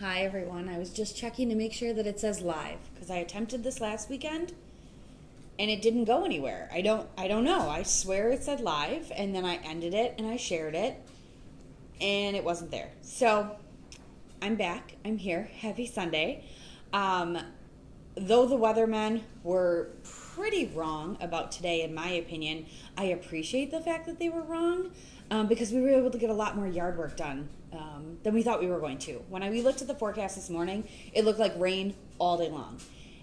Hi everyone. I was just checking to make sure that it says live because I attempted this last weekend and it didn't go anywhere. I don't know. I swear it said live and then I ended it and I shared it and it wasn't there. So, I'm back. I'm here. Happy Sunday. Um though the weathermen were pretty wrong about today, in my opinion, I appreciate the fact that they were wrong because we were able to get a lot more yard work done than we thought we were going to. We looked at the forecast this morning, it looked like rain all day long.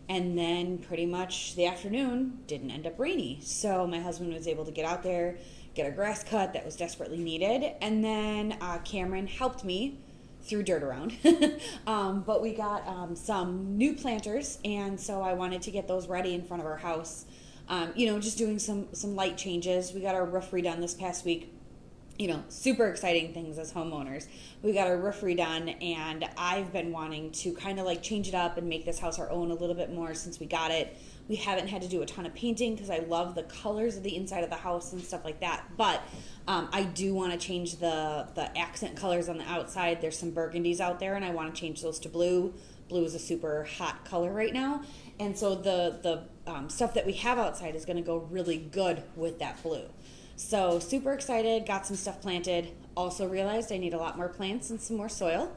And then pretty much the afternoon didn't end up rainy. So my husband was able to get out there, get our grass cut that was desperately needed. And then Cameron helped me threw dirt around. But we got some new planters, and so I wanted to get those ready in front of our house. Just doing some light changes. We got our roof redone this past week. Super exciting things as homeowners. We got our roof redone, and I've been wanting to kind of like change it up and make this house our own a little bit more since we got it. We haven't had to do a ton of painting because I love the colors of the inside of the house and stuff like that. But I do want to change the accent colors on the outside. There's some burgundies out there, and I want to change those to blue. Blue is a super hot color right now. And so the stuff that we have outside is going to go really good with that blue. So super excited, got some stuff planted. Also realized I need a lot more plants and some more soil.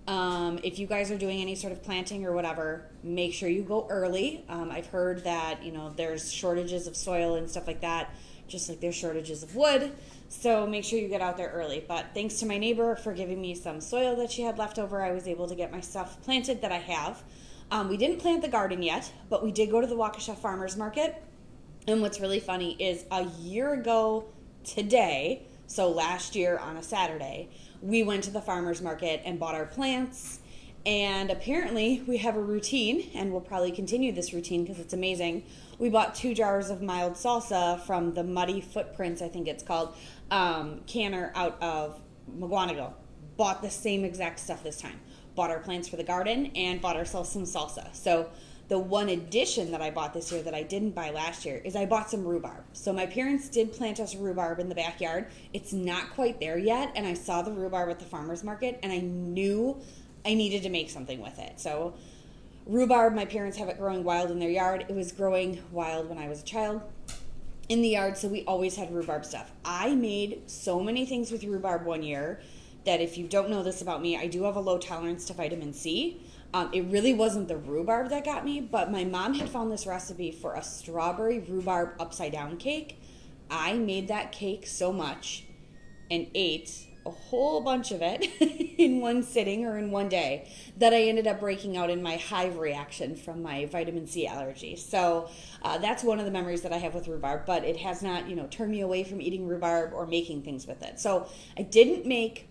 If you guys are doing any sort of planting or whatever, make sure you go early. I've heard that, there's shortages of soil and stuff like that, just like there's shortages of wood. So make sure you get out there early. But thanks to my neighbor for giving me some soil that she had left over, I was able to get my stuff planted that I have. We didn't plant the garden yet, but we did go to the Waukesha Farmers Market. And what's really funny is a year ago today, so last year on a Saturday, we went to the farmer's market and bought our plants. And apparently we have a routine, and we'll probably continue this routine because it's amazing. We bought 2 jars of mild salsa from the Muddy Footprints, I think it's called, canner out of McGuanago. Bought the same exact stuff this time. Bought our plants for the garden and bought ourselves some salsa. So the one addition that I bought this year that I didn't buy last year is I bought some rhubarb. So my parents did plant us rhubarb in the backyard. It's not quite there yet, and I saw the rhubarb at the farmer's market, and I knew I needed to make something with it. So rhubarb, my parents have it growing wild in their yard. It was growing wild when I was a child in the yard, so we always had rhubarb stuff. I made so many things with rhubarb one year that if you don't know this about me, I do have a low tolerance to vitamin C. It really wasn't the rhubarb that got me, but my mom had found this recipe for a strawberry rhubarb upside down cake. I made that cake so much and ate a whole bunch of it in one sitting or in one day that I ended up breaking out in my hive reaction from my vitamin C allergy. So that's one of the memories that I have with rhubarb, but it has not, turned me away from eating rhubarb or making things with it. So I didn't make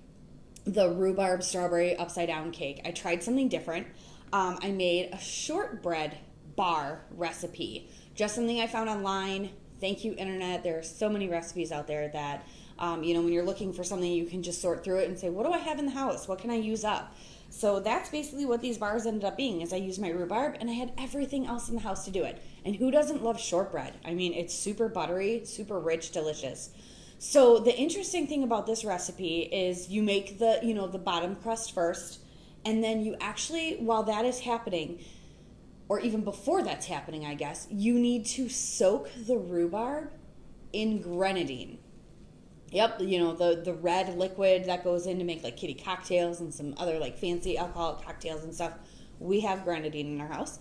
the rhubarb strawberry upside down cake. I tried something different. I made a shortbread bar recipe, just something I found online. Thank you, internet. There are so many recipes out there that, when you're looking for something, you can just sort through it and say, what do I have in the house? What can I use up? So that's basically what these bars ended up being, is I used my rhubarb and I had everything else in the house to do it. And who doesn't love shortbread? I mean, it's super buttery, super rich, delicious. So the interesting thing about this recipe is you make the bottom crust first, and then you actually, while that is happening, or even before that's happening, I guess, you need to soak the rhubarb in grenadine. Yep, the red liquid that goes in to make like kitty cocktails and some other like fancy alcoholic cocktails and stuff. We have grenadine in our house.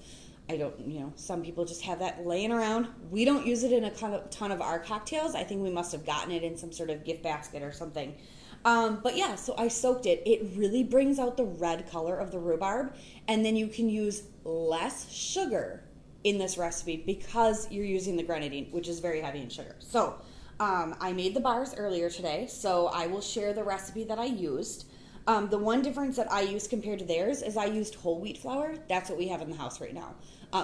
I don't, some people just have that laying around. We don't use it in a ton of our cocktails. I think we must have gotten it in some sort of gift basket or something. But yeah, so I soaked it. It really brings out the red color of the rhubarb. And then you can use less sugar in this recipe because you're using the grenadine, which is very heavy in sugar. So I made the bars earlier today, so I will share the recipe that I used. The one difference that I used compared to theirs is I used whole wheat flour. That's what we have in the house right now.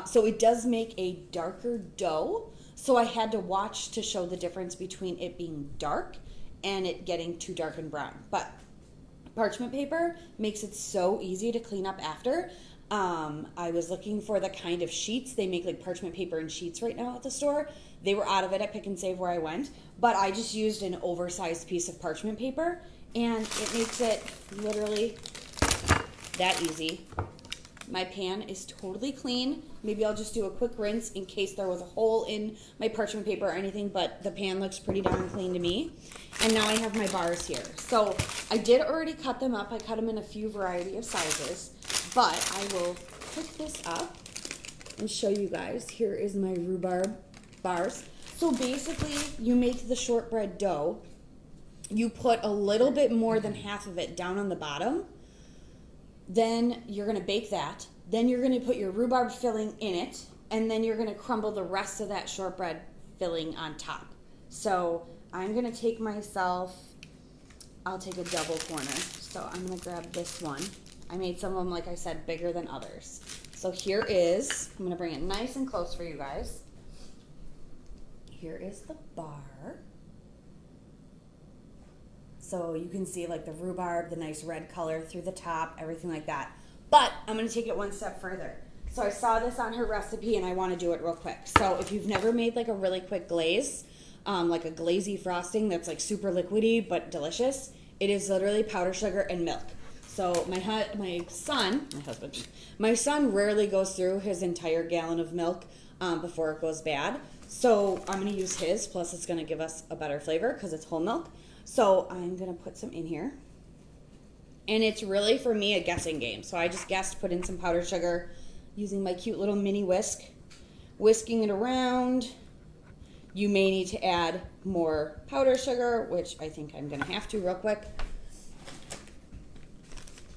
So it does make a darker dough. So I had to watch to show the difference between it being dark and it getting too dark and brown. But parchment paper makes it so easy to clean up after. I was looking for the kind of sheets. They make like parchment paper and sheets right now at the store. They were out of it at Pick and Save where I went. But I just used an oversized piece of parchment paper, and it makes it literally that easy. My pan is totally clean. Maybe I'll just do a quick rinse in case there was a hole in my parchment paper or anything, but the pan looks pretty darn clean to me. And now I have my bars here. So I did already cut them up. I cut them in a few variety of sizes, but I will pick this up and show you guys. Here is my rhubarb bars. So basically, you make the shortbread dough. You put a little bit more than half of it down on the bottom. Then you're going to bake that. Then you're going to put your rhubarb filling in it. And then you're going to crumble the rest of that shortbread filling on top. So I'm going to take myself, I'll take a double corner. So I'm going to grab this one. I made some of them, like I said, bigger than others. So here is, I'm going to bring it nice and close for you guys. Here is the bar. So you can see like the rhubarb, the nice red color through the top, everything like that. But I'm going to take it one step further. So I saw this on her recipe and I want to do it real quick. So if you've never made like a really quick glaze, like a glazy frosting that's like super liquidy but delicious, it is literally powdered sugar and milk. So my son rarely goes through his entire gallon of milk before it goes bad. So I'm going to use his, plus it's going to give us a better flavor because it's whole milk. So I'm going to put some in here. And it's really, for me, a guessing game. So I just guessed, put in some powdered sugar using my cute little mini whisk. Whisking it around. You may need to add more powdered sugar, which I think I'm going to have to real quick.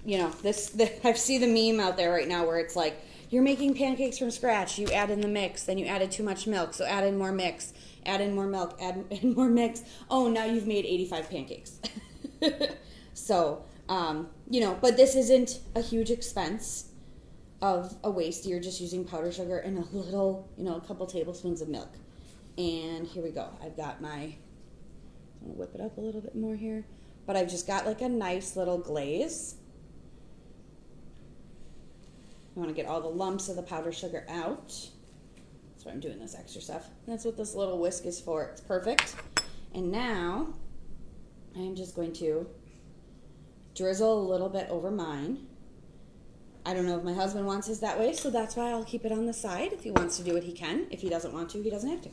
You know, I see the meme out there right now where it's like, you're making pancakes from scratch. You add in the mix, then you added too much milk, so add in more mix. Add in more milk, add in more mix. Oh, now you've made 85 pancakes. So, you know, but this isn't a huge expense of a waste. You're just using powdered sugar and a little, you know, a couple tablespoons of milk. And here we go. I've got I'm going to whip it up a little bit more here. But I've just got like a nice little glaze. I want to get all the lumps of the powdered sugar out. That's why I'm doing this extra stuff. That's what this little whisk is for. It's perfect. And now I'm just going to drizzle a little bit over mine. I don't know if my husband wants his that way, so that's why I'll keep it on the side. If he wants to do it, he can. If he doesn't want to, he doesn't have to.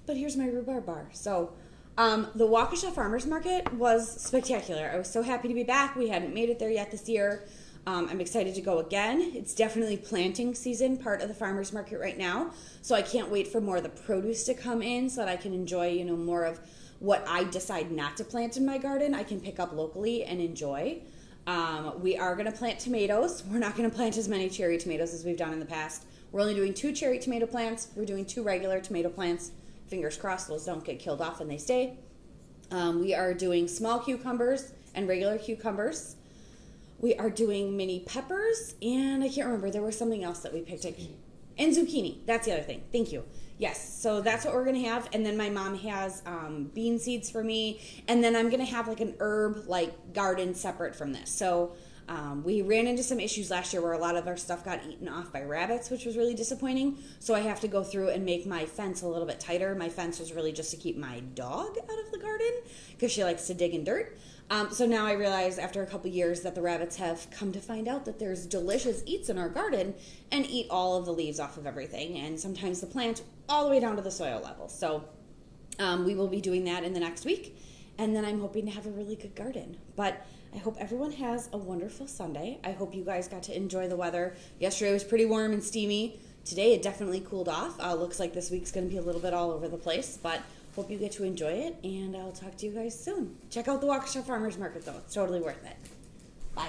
But here's my rhubarb bar. So the Waukesha Farmers Market was spectacular. I was so happy to be back. We hadn't made it there yet this year. I'm excited to go again. It's definitely planting season, part of the farmers market right now. So I can't wait for more of the produce to come in so that I can enjoy, you know, more of what I decide not to plant in my garden. I can pick up locally and enjoy. We are going to plant tomatoes. We're not going to plant as many cherry tomatoes as we've done in the past. We're only doing 2 cherry tomato plants. We're doing 2 regular tomato plants. Fingers crossed those don't get killed off and they stay. We are doing small cucumbers and regular cucumbers. We are doing mini peppers, and I can't remember. There was something else that we picked. And zucchini. That's the other thing. Thank you. Yes, so that's what we're going to have. And then my mom has bean seeds for me. And then I'm going to have like an herb garden separate from this. So we ran into some issues last year where a lot of our stuff got eaten off by rabbits, which was really disappointing. So I have to go through and make my fence a little bit tighter. My fence was really just to keep my dog out of the garden because she likes to dig in dirt. So now I realize after a couple years that the rabbits have come to find out that there's delicious eats in our garden and eat all of the leaves off of everything, and sometimes the plant all the way down to the soil level. So we will be doing that in the next week, and then I'm hoping to have a really good garden. But I hope everyone has a wonderful Sunday. I hope you guys got to enjoy the weather. Yesterday was pretty warm and steamy. Today it definitely cooled off. Looks like this week's going to be a little bit all over the place, but hope you get to enjoy it, and I'll talk to you guys soon. Check out the Waukesha Farmers Market, though. It's totally worth it. Bye.